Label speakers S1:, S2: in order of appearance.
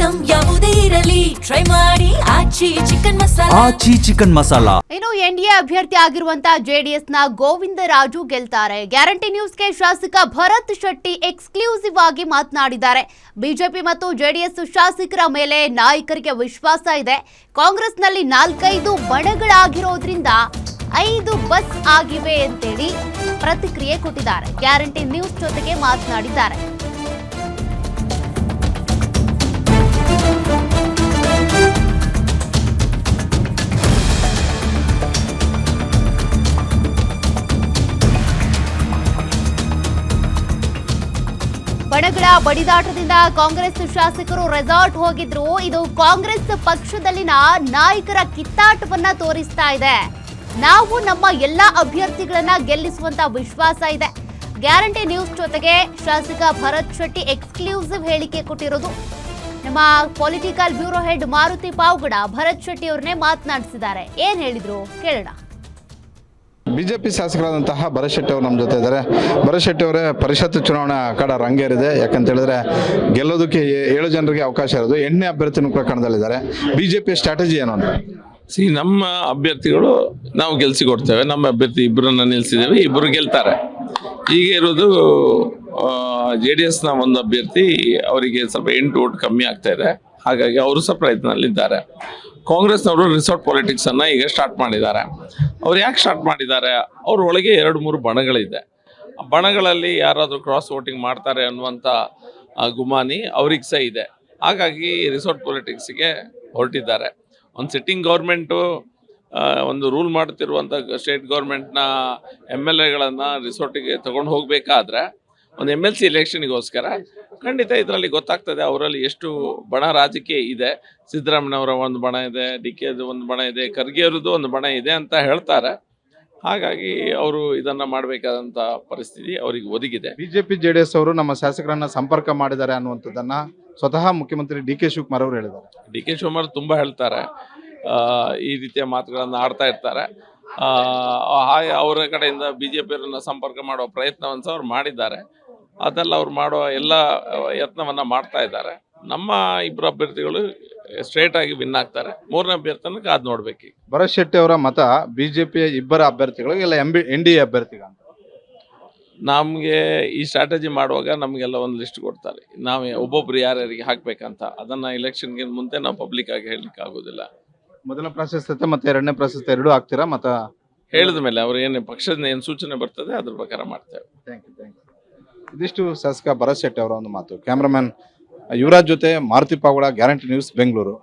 S1: Item ಯಾವುದೇ ಇರಲಿ try ಮಾಡಿ ಆಚಿ ಚಿಕನ್ ಮಸಾಲಾ.
S2: ಇನ್ನು ಎನ್ಡಿಎ ಅಭ್ಯರ್ಥಿ ಆಗಿರುವಂತಹ ಜೆಡಿಎಸ್ ನ ಗೋವಿಂದರಾಜು ಗೆಲ್ತಾರೆ. ಗ್ಯಾರಂಟಿ ನ್ಯೂಸ್ಗೆ ಶಾಸಕ ಭರತ್ ಶೆಟ್ಟಿ ಎಕ್ಸ್ಕ್ಲೂಸಿವ್ ಆಗಿ ಮಾತನಾಡಿದ್ದಾರೆ. ಬಿಜೆಪಿ ಮತ್ತು ಜೆಡಿಎಸ್ ಶಾಸಕರ ಮೇಲೆ ನಾಯಕರಿಗೆ ವಿಶ್ವಾಸ ಇದೆ. ಕಾಂಗ್ರೆಸ್ನಲ್ಲಿ 4-5 ಬಣಗಳಾಗಿರೋದ್ರಿಂದ 5 ಬಸ್ ಆಗಿವೆ ಅಂತೇಳಿ ಪ್ರತಿಕ್ರಿಯೆ ಕೊಟ್ಟಿದ್ದಾರೆ. ಗ್ಯಾರಂಟಿ ನ್ಯೂಸ್ ಜೊತೆಗೆ ಮಾತನಾಡಿದ್ದಾರೆ. ಬಣಗಳ ಬಡಿದಾಟದಿಂದ ಕಾಂಗ್ರೆಸ್ ಶಾಸಕರು ರೆಸಾರ್ಟ್ ಹೋಗಿದ್ರು. ಇದು ಕಾಂಗ್ರೆಸ್ ಪಕ್ಷದಲ್ಲಿನ ನಾಯಕರ ಕಿತ್ತಾಟವನ್ನ ತೋರಿಸ್ತಾ ಇದೆ. ನಾವು ನಮ್ಮ ಎಲ್ಲಾ ಅಭ್ಯರ್ಥಿಗಳನ್ನ ಗೆಲ್ಲಿಸುವಂತ ವಿಶ್ವಾಸ ಇದೆ. ಗ್ಯಾರಂಟಿ ನ್ಯೂಸ್ ಜೊತೆಗೆ ಶಾಸಕ ಭರತ್ ಶೆಟ್ಟಿ ಎಕ್ಸ್ಕ್ಲೂಸಿವ್ ಹೇಳಿಕೆ ಕೊಟ್ಟಿರೋದು. ನಮ್ಮ political bureau head Maruti Pavagada Bharat Shetty ಅವ್ರನ್ನೇ ಮಾತನಾಡಿಸಿದ್ದಾರೆ. ಏನ್ ಹೇಳಿದ್ರು ಕೇಳೋಣ.
S3: ಬಿಜೆಪಿ ಶಾಸಕರಾದಂತಹ ಭರತ್ ಶೆಟ್ಟಿ ಅವರು ನಮ್ಮ ಜೊತೆ ಇದ್ದಾರೆ. ಭರತ್ ಶೆಟ್ಟಿ ಅವರೇ, ಪರಿಷತ್ ಚುನಾವಣಾ ಅಖಾಡ ರಂಗೇರಿದೆ. ಯಾಕಂತ ಹೇಳಿದ್ರೆ ಗೆಲ್ಲೋದಕ್ಕೆ 7 ಜನರಿಗೆ ಅವಕಾಶ ಇರೋದು. 8ನೇ ಅಭ್ಯರ್ಥಿನೂ ಕೂಡ ಕಣದಲ್ಲಿದ್ದಾರೆ. ಬಿಜೆಪಿ ಸ್ಟ್ರಾಟಜಿ ಏನು ಅಂತ?
S4: ನಮ್ಮ ಅಭ್ಯರ್ಥಿಗಳು ನಾವು ಗೆಲ್ಸಿ ಕೊಡ್ತೇವೆ. ನಮ್ಮ ಅಭ್ಯರ್ಥಿ ಇಬ್ಬರನ್ನ ನಿಲ್ಲಿಸಿದ್ದೇವೆ, ಇಬ್ಬರು ಗೆಲ್ತಾರೆ. ಈಗ ಇರೋದು JDSನ ಒಂದು ಅಭ್ಯರ್ಥಿ, ಅವರಿಗೆ ಸ್ವಲ್ಪ 8 ವೋಟ್ ಕಮ್ಮಿ ಆಗ್ತಾ ಇದೆ. ಹಾಗಾಗಿ ಅವರು ಸಹ ಪ್ರಯತ್ನದಲ್ಲಿದ್ದಾರೆ. ಕಾಂಗ್ರೆಸ್ನವರು ರಿಸಾರ್ಟ್ ಪಾಲಿಟಿಕ್ಸ್ ಅನ್ನ ಈಗ ಸ್ಟಾರ್ಟ್ ಮಾಡಿದ್ದಾರೆ. ಅವ್ರು ಯಾಕೆ ಸ್ಟಾರ್ಟ್ ಮಾಡಿದ್ದಾರೆ? ಅವ್ರ ಒಳಗೆ 2-3 ಬಣಗಳಿದೆ. ಆ ಬಣಗಳಲ್ಲಿ ಯಾರಾದರೂ ಕ್ರಾಸ್ ವೋಟಿಂಗ್ ಮಾಡ್ತಾರೆ ಅನ್ನುವಂಥ ಗುಮಾನಿ ಅವ್ರಿಗೆ ಸಹ ಇದೆ. ಹಾಗಾಗಿ ರಿಸಾರ್ಟ್ ಪಾಲಿಟಿಕ್ಸ್ಗೆ ಹೊರಟಿದ್ದಾರೆ. ಒಂದು ಸಿಟ್ಟಿಂಗ್ ಗೌರ್ಮೆಂಟು ಒಂದು ರೂಲ್ ಮಾಡ್ತಿರುವಂಥ ಸ್ಟೇಟ್ ಗೌರ್ಮೆಂಟ್ನ MLAಗಳನ್ನು ರಿಸಾರ್ಟಿಗೆ ತಗೊಂಡು ಹೋಗಬೇಕಾದ್ರೆ ಒಂದು MLC ಎಲೆಕ್ಷನ್ಗೋಸ್ಕರ ಖಂಡಿತ ಇದರಲ್ಲಿ ಗೊತ್ತಾಗ್ತದೆ ಅವರಲ್ಲಿ ಎಷ್ಟು ಬಣ ರಾಜಕೀಯ ಇದೆ. ಸಿದ್ದರಾಮಯ್ಯನವರ ಒಂದು ಬಣ ಇದೆ, DKದು ಒಂದು ಬಣ ಇದೆ, ಖರ್ಗೆ ಅವರದ್ದು ಒಂದು ಬಣ ಇದೆ ಅಂತ ಹೇಳ್ತಾರೆ. ಹಾಗಾಗಿ ಅವರು ಇದನ್ನು ಮಾಡಬೇಕಾದಂಥ ಪರಿಸ್ಥಿತಿ ಅವರಿಗೆ ಒದಗಿದೆ.
S3: ಬಿಜೆಪಿ JDS ಅವರು ನಮ್ಮ ಶಾಸಕರನ್ನ ಸಂಪರ್ಕ ಮಾಡಿದ್ದಾರೆ ಅನ್ನುವಂಥದ್ದನ್ನ ಸ್ವತಃ ಮುಖ್ಯಮಂತ್ರಿ DK ಶಿವಕುಮಾರ್ ಅವರು ಹೇಳಿದ್ದಾರೆ.
S4: DK ಶಿವಕುಮಾರ್ ತುಂಬ ಹೇಳ್ತಾರೆ, ಈ ರೀತಿಯ ಮಾತುಗಳನ್ನು ಆಡ್ತಾ ಇರ್ತಾರೆ. ಅವರ ಕಡೆಯಿಂದ BJಪಿಯವರನ್ನ ಸಂಪರ್ಕ ಮಾಡುವ ಪ್ರಯತ್ನವನ್ನು ಸಹ ಅವ್ರು ಮಾಡಿದ್ದಾರೆ. ಅದೆಲ್ಲ ಅವ್ರು ಮಾಡುವ ಎಲ್ಲ ಯತ್ನವನ್ನ ಮಾಡ್ತಾ ಇದ್ದಾರೆ. ನಮ್ಮ ಇಬ್ಬರು ಅಭ್ಯರ್ಥಿಗಳು ಸ್ಟ್ರೇಟ್ ಆಗಿ ವಿನ್ ಆಗ್ತಾರೆ. 3ನೇ ಅಭ್ಯರ್ಥಿನ ಕಾದು ನೋಡ್ಬೇಕು.
S3: ಭರತ್ ಶೆಟ್ಟಿ ಅವರ ಮತ ಬಿಜೆಪಿಯ ಇಬ್ಬರ ಅಭ್ಯರ್ಥಿಗಳಿಗೆ ಇಲ್ಲ NDA ಅಭ್ಯರ್ಥಿಗ?
S4: ನಮಗೆ ಈ ಸ್ಟ್ರಾಟಜಿ ಮಾಡುವಾಗ ನಮಗೆಲ್ಲ ಒಂದು ಲಿಸ್ಟ್ ಕೊಡ್ತಾರೆ. ನಾವು ಒಬ್ಬೊಬ್ರು ಯಾರ್ಯಾರಿಗೆ ಹಾಕ್ಬೇಕಂತ. ಅದನ್ನ ಇಲೆಕ್ಷನ್ಗೆ ಮುಂದೆ ನಾವು ಪಬ್ಲಿಕ್ ಆಗಿ ಹೇಳಲಿಕ್ಕೆ ಆಗೋದಿಲ್ಲ.
S3: ಮೊದಲ ಪ್ರಾಶಸ್ತ್ಯತೆ ಮತ್ತೆ 2ನೇ ಪ್ರಾಶಸ್ತ್ಯ 2 ಆಗ್ತೀರಾ? ಮತ
S4: ಹೇಳಿದ ಮೇಲೆ ಅವ್ರು ಏನು ಪಕ್ಷದ ಏನು ಸೂಚನೆ ಬರ್ತದೆ ಅದ್ರ ಪ್ರಕಾರ ಮಾಡ್ತೇವೆ.
S3: Thank you. ಇದಿಷ್ಟು ಶಾಸಕ ಭರತ್ ಶೆಟ್ಟಿ ಅವರ ಒಂದು ಮಾತು. ಕ್ಯಾಮ್ರಾಮನ್ ಯುವರಾಜ್ ಜೊತೆ ಮಾರುತಿ ಪಾವಗಡ, ಗ್ಯಾರಂಟಿ ನ್ಯೂಸ್, ಬೆಂಗಳೂರು.